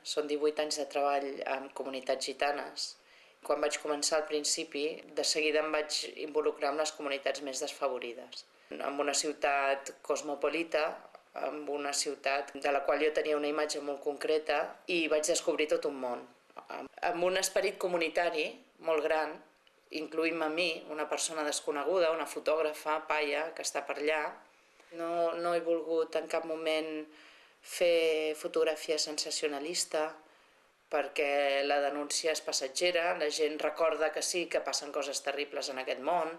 Són 18 anys de treball amb comunitats gitanes. Quan vaig començar al principi, de seguida em vaig involucrar amb les comunitats més desfavorides. En una ciutat cosmopolita, en una ciutat de la qual jo tenia una imatge molt concreta i vaig descobrir tot un món. Amb un esperit comunitari molt gran, incloent-me a mi, una persona desconeguda, una fotògrafa, paia, que està per allà. No he volgut en cap moment fer fotografia sensacionalista, perquè la denúncia és passatgera, la gent recorda que sí, que passen coses terribles en aquest món,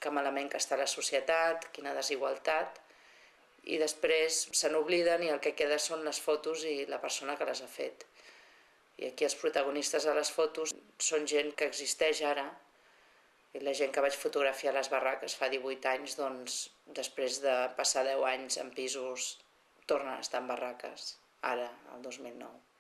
que malament que està la societat, quina desigualtat, i després se n'obliden i el que queda són les fotos i la persona que les ha fet. I aquí els protagonistes de les fotos són gent que existeix ara, i la gent que vaig fotografiar a les barraques fa 18 anys, doncs després de passar 10 anys en pisos, tornen a estar en barraques, ara, el 2009.